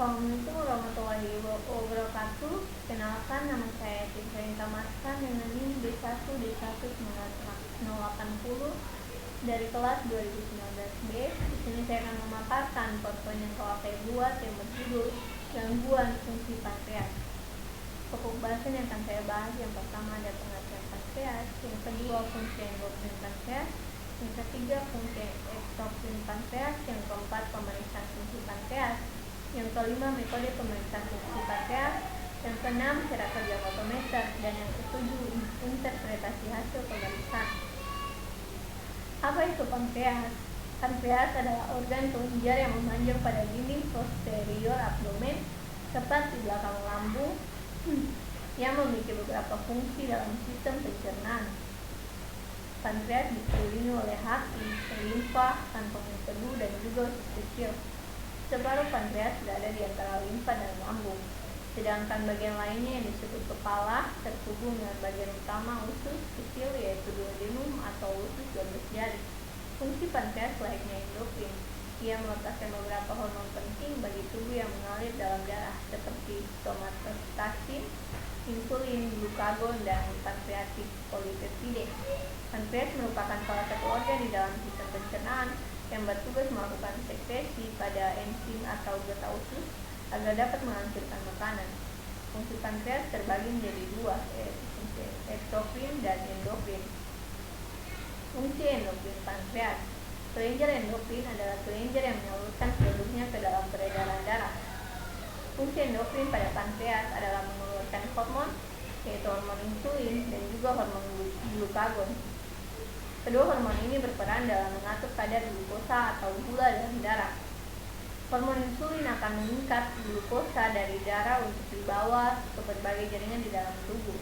Assalamualaikum warahmatullahi wabarakatuh. Kenalkan, nama saya Tifrain Tamaskan dengan NIM B1D1 dari kelas 2019B. Di sini saya akan memaparkan PowerPoint yang telah saya buat yang berjudul Gangguan Fungsi Pankreas. Pokok bahasan yang akan saya bahas yang pertama ada pengertian pankreas, yang kedua fungsi endokrin pankreas, yang ketiga fungsi eksokrin pankreas, yang keempat pemeriksaan fungsi pankreas, yang kelima metode pemeriksaan fungsi pankreas, yang keenam cara kerja voltometer, dan yang ketujuh interpretasi hasil pemeriksaan. Apa itu pankreas? Pankreas adalah organ kelenjar yang memanjang pada dinding posterior abdomen tepat di belakang lambung yang memiliki beberapa fungsi dalam sistem pencernaan. Pankreas dikelilingi oleh hati, limfa, kantong empedu, dan juga usus kecil. Separuh pankreas berada di antara limfa dan lambung, sedangkan bagian lainnya yang disebut kepala terhubung dengan bagian utama usus kecil yaitu duodenum atau usus 12 jari. Fungsi pankreas layaknya endokrin. Ia melepaskan beberapa hormon penting bagi tubuh yang mengalir dalam darah seperti somatostatin, insulin, glukagon, dan pankreatik polipeptide. Pankreas merupakan salah satu organ di dalam sistem pencernaan yang bertugas melakukan sekresi pada enzim atau geta usus agar dapat menghancurkan makanan. Fungsi pankreas terbagi menjadi dua, yaitu fungsi eksokrin dan endokrin. Fungsi endokrin pankreas. Kelenjar endokrin adalah kelenjar yang menyalurkan produknya ke dalam peredaran darah. Fungsi endokrin pada pankreas adalah mengeluarkan hormon, yaitu hormon insulin dan juga hormon glukagon. Kedua hormon ini berperan dalam mengatur kadar glukosa atau gula dalam darah. Hormon insulin akan mengikat glukosa dari darah untuk dibawa ke berbagai jaringan di dalam tubuh.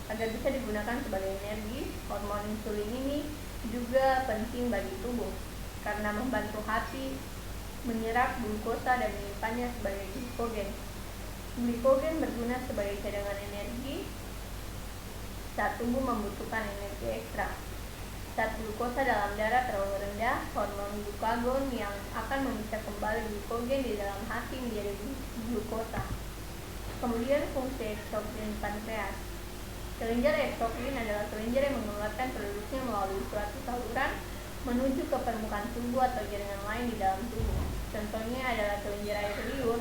Agar bisa digunakan sebagai energi, hormon insulin ini juga penting bagi tubuh karena membantu hati menyerap glukosa dan menyimpannya sebagai glikogen. Glikogen berguna sebagai cadangan energi saat tubuh membutuhkan energi ekstra. Saat glukosa dalam darah terlalu rendah, hormon glukagon yang akan memisah kembali glikogen di dalam hati menjadi glukosa. Kemudian fungsi eksokrin pankreas. Kelenjar eksokrin adalah kelenjar yang mengeluarkan produknya melalui suatu saluran menuju ke permukaan tubuh atau jaringan lain di dalam tubuh. Contohnya adalah kelenjar air liur,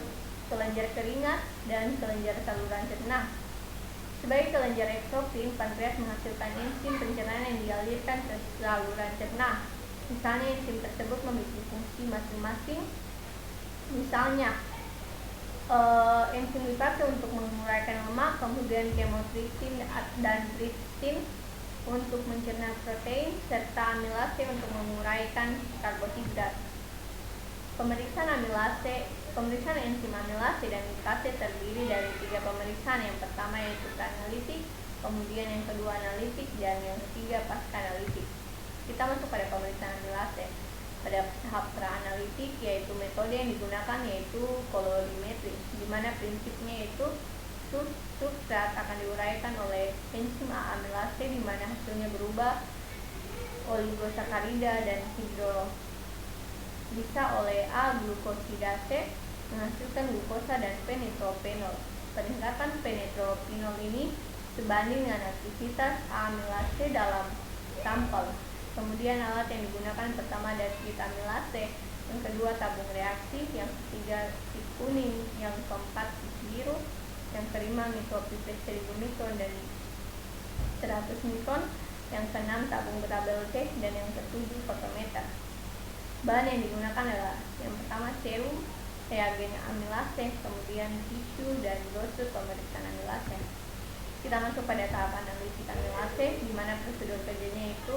kelenjar keringat, dan kelenjar saluran cerna. Sebagai kelenjar eksokrin, pankreas menghasilkan enzim pencernaan yang dialirkan ke saluran cerna. Misalnya enzim tersebut memiliki fungsi masing-masing. Misalnya enzim dipakai untuk menguraikan lemak, kemudian kemotripsin dan tripsin untuk mencerna protein, serta amilase untuk menguraikan karbohidrat. Pemeriksaan enzim amilase dan lipase terdiri dari 3 pemeriksaan. Yang pertama yaitu pre-analitik, kemudian yang kedua analitik, dan yang ketiga pasca analitik. Kita masuk pada pemeriksaan amilase. Pada tahap pra-analitik yaitu metode yang digunakan yaitu kolorimetri, di mana prinsipnya yaitu substrat akan diuraikan oleh enzim amilase di mana hasilnya berubah oligosakarida dan hidrolisa oleh A-glukosidase menghasilkan glukosa dan P-nitropenol. Peningkatan P-nitrophenol ini sebanding dengan aktivitas amilase dalam sampel. Kemudian alat yang digunakan pertama adalah slit amilase, yang kedua tabung reaktif, yang ketiga slit kuning, yang keempat slit biru, yang kelima mikropipet 1000 mikron dan 100 mikron, yang keenam tabung berlabel T, dan yang ketujuh fotometer. Bahan yang digunakan adalah yang pertama serum, reagen amilase, kemudian tisu, dan brosur pemeriksaan amilase. Kita masuk pada tahap analitik amilase, di mana prosedur kerjanya itu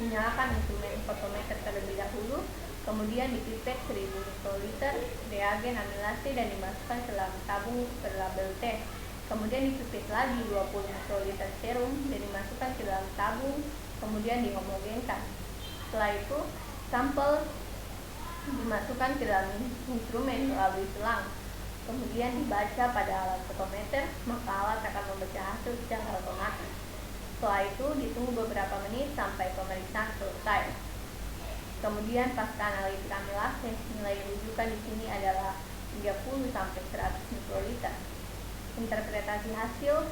menyalakan instrumen fotometer terlebih dahulu, kemudian dipipet 1000 mikroliter reagen amilase dan dimasukkan ke dalam tabung berlabel T. Kemudian dipipet lagi 20 mikroliter serum dan dimasukkan ke dalam tabung, kemudian dihomogenkan. Setelah itu, sampel dimasukkan ke dalam instrumen melalui selang. Kemudian dibaca pada alat fotometer, maka alat akan membaca hasil secara otomatis. Setelah itu ditunggu beberapa menit sampai pemeriksaan selesai. Kemudian pasca analitik amilase, nilai rujukan di sini adalah 30 sampai 100 mikroliter. Interpretasi hasil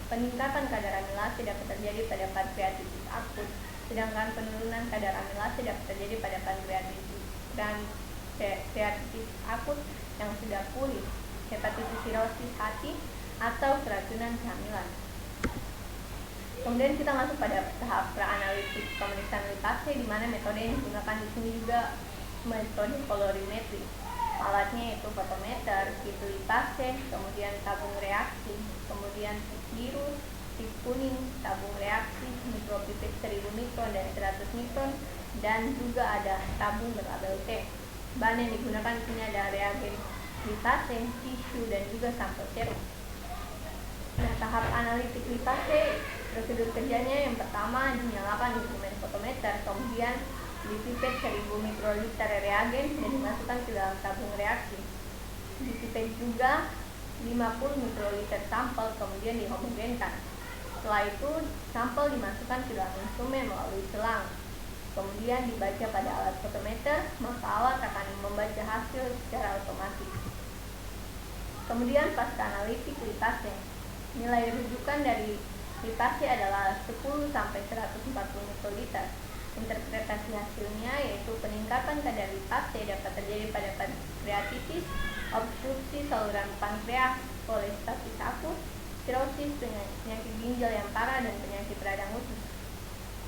peningkatan kadar amilase dapat terjadi pada pankreatitis akut, sedangkan penurunan kadar amilase dapat terjadi pada pankreatitis akut yang sudah pulih, hepatitis sirosis hati, atau keracunan kehamilan. Kemudian kita masuk pada tahap praanalitik pemeriksaan lipase, di mana metode yang digunakan di sini juga metode kolorimetri. Alatnya yaitu fotometer, kit lipase, kemudian tabung reaksi, kemudian tip biru, tip kuning, tabung reaksi, mikropipet 1000 mikron dan 100 mikron, dan juga ada tabung berlabel T. Bahan yang digunakan di sini ada reagen lipase, tisu, dan juga sampel serum. Nah, tahap analitik lipase, prosedur kerjanya yang pertama dinyalakan instrumen fotometer, kemudian dipipet 1000 mikroliter reagen dan dimasukkan ke dalam tabung reaksi. Dipipet juga 50 mikroliter sampel, kemudian dihomogenkan. Setelah itu, sampel dimasukkan ke dalam instrumen melalui selang. Kemudian dibaca pada alat fotometer, maka alat akan membaca hasil secara otomatis. Kemudian pasca analitik lipase. Nilai rujukan dari lipase adalah 10 sampai 140 mikroliter. Interpretasi hasilnya yaitu peningkatan kadar lipase dapat terjadi pada pankreatitis, obstruksi saluran pankreas, kolestasis akut, sirosis, penyakit ginjal yang parah, dan penyakit radang usus.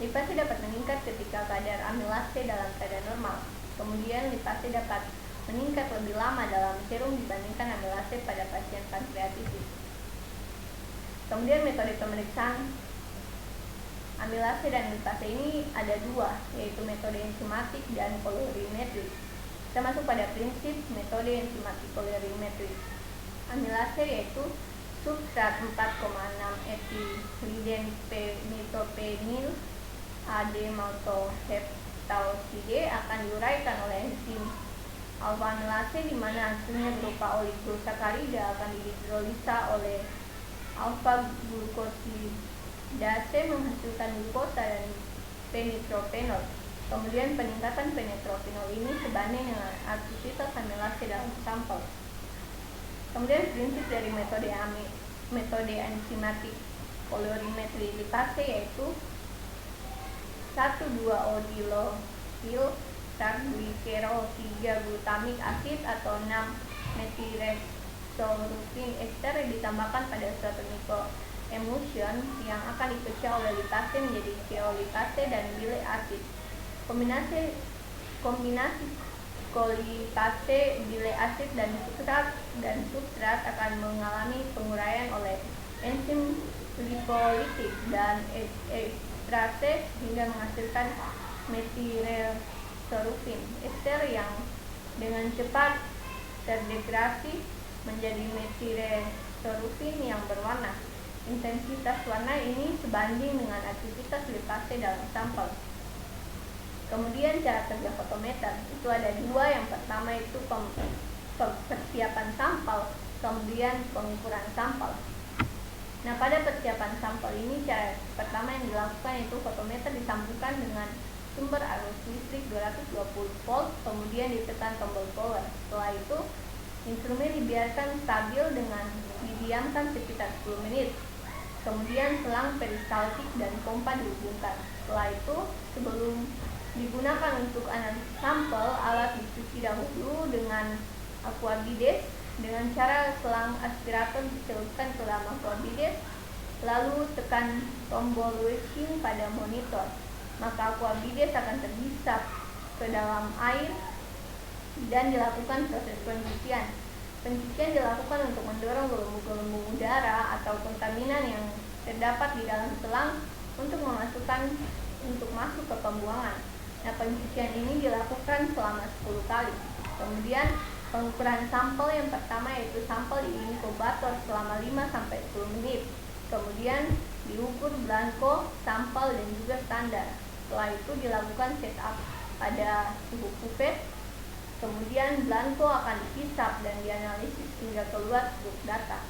Lipase dapat meningkat ketika kadar amilase dalam keadaan normal. Kemudian lipase dapat meningkat lebih lama dalam serum dibandingkan amilase pada pasien pankreatitis. Kemudian metode pemeriksaan amilase dan lipase ini ada dua, yaitu metode enzimatik dan kolorimetri. Kita masuk pada prinsip metode enzimatik kolorimetri. Amilase yaitu substrat 4,6 ethylidene metopenil A-D-maltoheptaloside akan diuraikan oleh enzim alfa amilase, di mana hasilnya berupa oligosakarida akan dihidrolisa oleh alfa glukosidase menghasilkan glukosa dan P-nitrophenol. Kemudian peningkatan P-nitrophenol ini sebanding dengan aktivitas amilase dalam sampel. Kemudian prinsip dari metode enzimatik kolorimetri lipase yaitu 1,2-odilosil targlicerol 3 glutamik asid atau 6-metiresorufin ester ditambahkan pada suatu mikroemulsion yang akan dipecah oleh lipase menjadi keolipase dan bile asid. Kombinasi kolipase, bile asid, dan substrat akan mengalami penguraian oleh enzim lipolitik dan ekstrase hingga menghasilkan metiresorufin ester yang dengan cepat terdegradasi menjadi metiresorufin yang berwarna. Intensitas warna ini sebanding dengan aktivitas lipase dalam sampel. Kemudian cara kerja fotometer itu ada dua. Yang pertama itu persiapan sampel, kemudian pengukuran sampel. Nah, pada persiapan sampel ini cara pertama yang dilakukan yaitu fotometer disambungkan dengan sumber arus listrik 220 volt, kemudian ditekan tombol power. Setelah itu, instrumen dibiarkan stabil dengan didiamkan sekitar 10 menit. Kemudian selang peristaltik dan pompa dihubungkan. Setelah itu, sebelum digunakan untuk analisis sampel, alat dicuci dahulu dengan aquabides dengan cara selang aspirator dicelupkan ke dalam aquabides, lalu tekan tombol washing pada monitor. Maka aquabides akan terhisap ke dalam air dan dilakukan proses pencucian. Pencucian dilakukan untuk mendorong gelembung-gelembung udara atau kontaminan yang terdapat di dalam selang untuk masuk ke pembuangan. Nah, pencucian ini dilakukan selama 10 kali. Kemudian pengukuran sampel yang pertama yaitu sampel di inkubator selama 5-10 menit. Kemudian diukur blanko, sampel, dan juga standar. Setelah itu dilakukan setup pada suhu pipet. Kemudian blanko akan dihisap dan dianalisis hingga keluar struk data.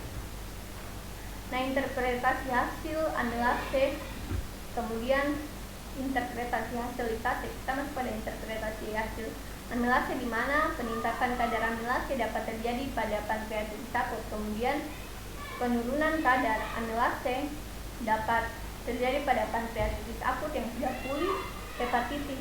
Nah, interpretasi hasil amilase, kemudian interpretasi hasil lipase. Kita masuk pada interpretasi hasil Amilase di mana peningkatan kadar amilase dapat terjadi pada pankreatitis akut. Kemudian penurunan kadar amilase dapat terjadi pada pankreatitis akut yang sudah pulih, hepatitis,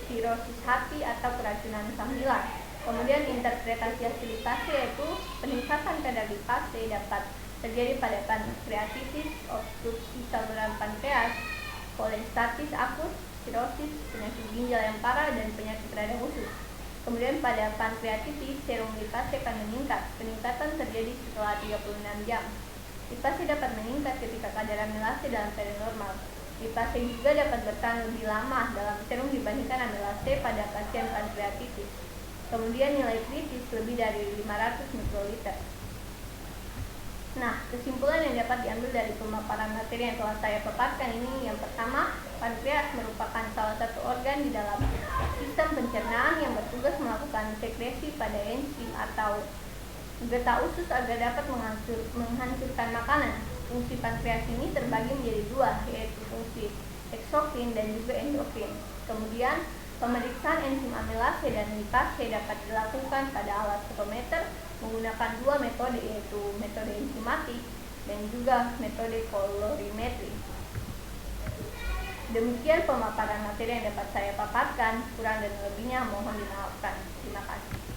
sirosis hati, atau keracunan asam nilai. Kemudian interpretasi hasil lipase yaitu peningkatan kadar lipase dapat terjadi pada pankreatitis, obstruksi saluran pankreas, kolestatis akut, sirosis, penyakit ginjal yang parah, dan penyakit radang usus. Kemudian pada pankreatitis, serum lipase akan meningkat. Peningkatan terjadi setelah 36 jam. Lipase dapat meningkat ketika kadar amilase dalam keadaan normal. Lipase juga dapat bertahan lebih lama dalam serum dibandingkan amilase pada pasien pankreatitis. Kemudian nilai kritis lebih dari 500 mikroliter. Nah, kesimpulan yang dapat diambil dari pemaparan materi yang telah saya paparkan ini, yang pertama, pankreas merupakan salah satu organ di dalam sistem pencernaan yang bertugas melakukan sekresi pada enzim atau getah usus agar dapat menghancurkan makanan. Fungsi pankreas ini terbagi menjadi dua, yaitu fungsi eksokrin dan juga endokrin. Kemudian, pemeriksaan enzim amilase dan lipase dapat dilakukan pada alat fotometer menggunakan dua metode, yaitu metode enzimatik dan juga metode kolorimetri. Demikian pemaparan materi yang dapat saya paparkan. Kurang dan lebihnya mohon dimaafkan. Terima kasih.